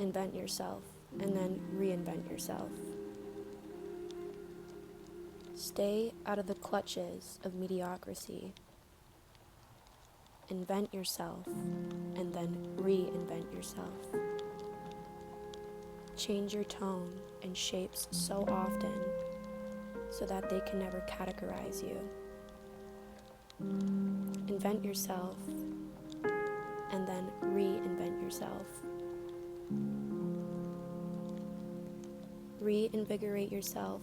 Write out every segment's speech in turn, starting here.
invent yourself, and then reinvent yourself. Stay out of the clutches of mediocrity. Invent yourself, and then reinvent yourself. Change your tone and shapes so often so that they can never categorize you. Invent yourself, and then reinvent yourself. Reinvigorate yourself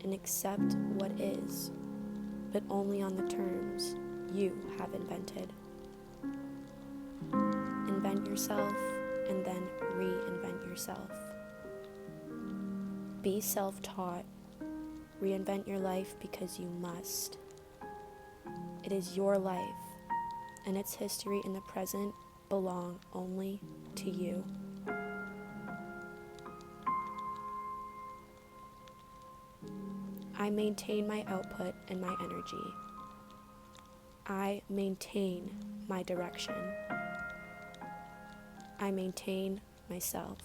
and accept what is, but only on the terms you have invented. Invent yourself and then reinvent yourself. Be self-taught. Reinvent your life because you must. It is your life, and its history in the present belong only to you. I maintain my output and my energy. I maintain my direction. I maintain myself.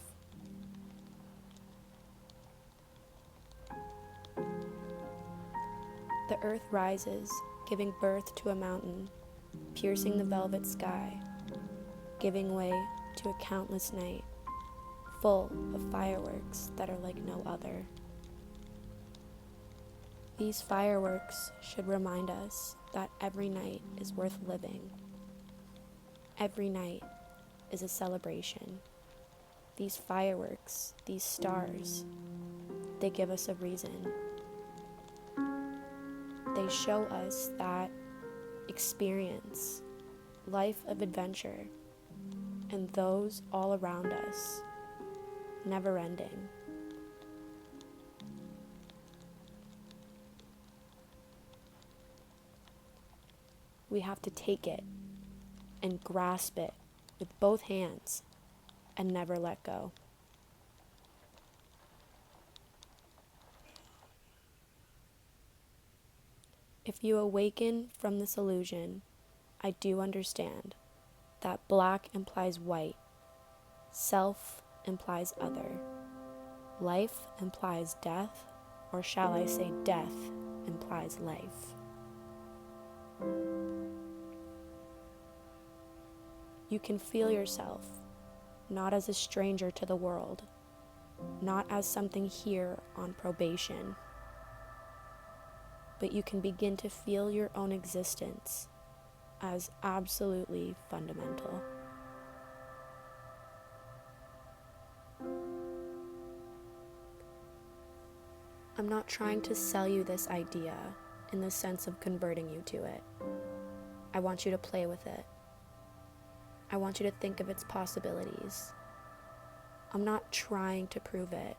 The earth rises, giving birth to a mountain, piercing the velvet sky, giving way to a countless night, full of fireworks that are like no other. These fireworks should remind us that every night is worth living. Every night is a celebration. These fireworks, these stars, they give us a reason. They show us that experience, life of adventure, and those all around us, never ending. We have to take it and grasp it with both hands and never let go. If you awaken from this illusion, I do understand that black implies white, self implies other, life implies death, or shall I say death implies life. You can feel yourself not as a stranger to the world, not as something here on probation, but you can begin to feel your own existence as absolutely fundamental. I'm not trying to sell you this idea in the sense of converting you to it. I want you to play with it. I want you to think of its possibilities. I'm not trying to prove it.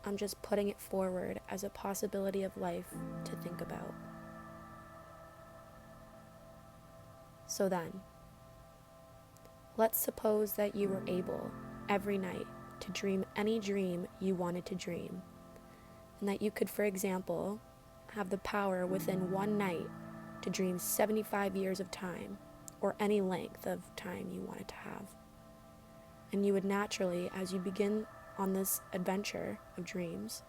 I'm just putting it forward as a possibility of life to think about. So then, let's suppose that you were able every night to dream any dream you wanted to dream, and that you could, for example, have the power within one night to dream 75 years of time, or any length of time you wanted to have. And you would naturally, as you begin on this adventure of dreams,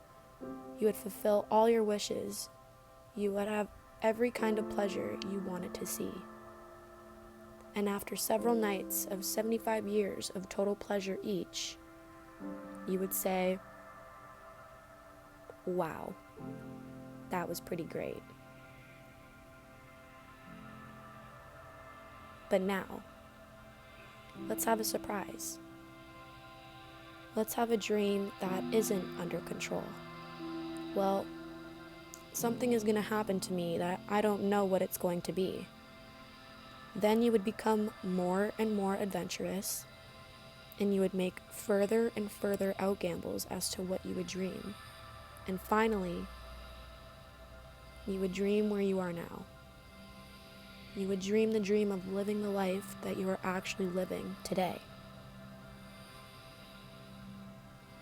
you would fulfill all your wishes. You would have every kind of pleasure you wanted to see. And after several nights of 75 years of total pleasure each, you would say, wow, that was pretty great. But now, let's have a surprise. Let's have a dream that isn't under control. Well, something is going to happen to me that I don't know what it's going to be. Then you would become more and more adventurous, and you would make further and further out gambles as to what you would dream. And finally, you would dream where you are now. You would dream the dream of living the life that you are actually living today.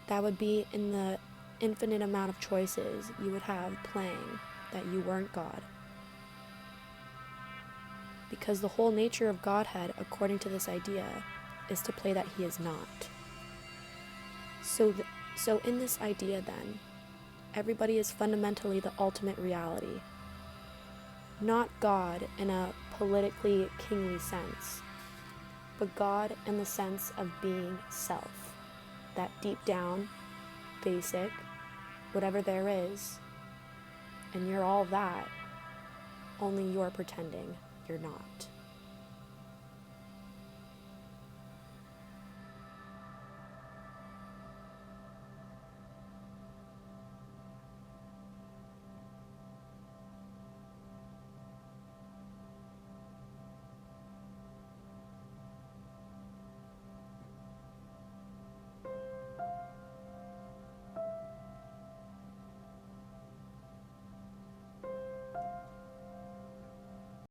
That would be in the infinite amount of choices you would have playing that you weren't God. Because the whole nature of Godhead, according to this idea, is to play that he is not. So in this idea then, everybody is fundamentally the ultimate reality. Not God in a politically kingly sense, but God in the sense of being self. That deep down, basic, whatever there is, and you're all that, only you're pretending you're not.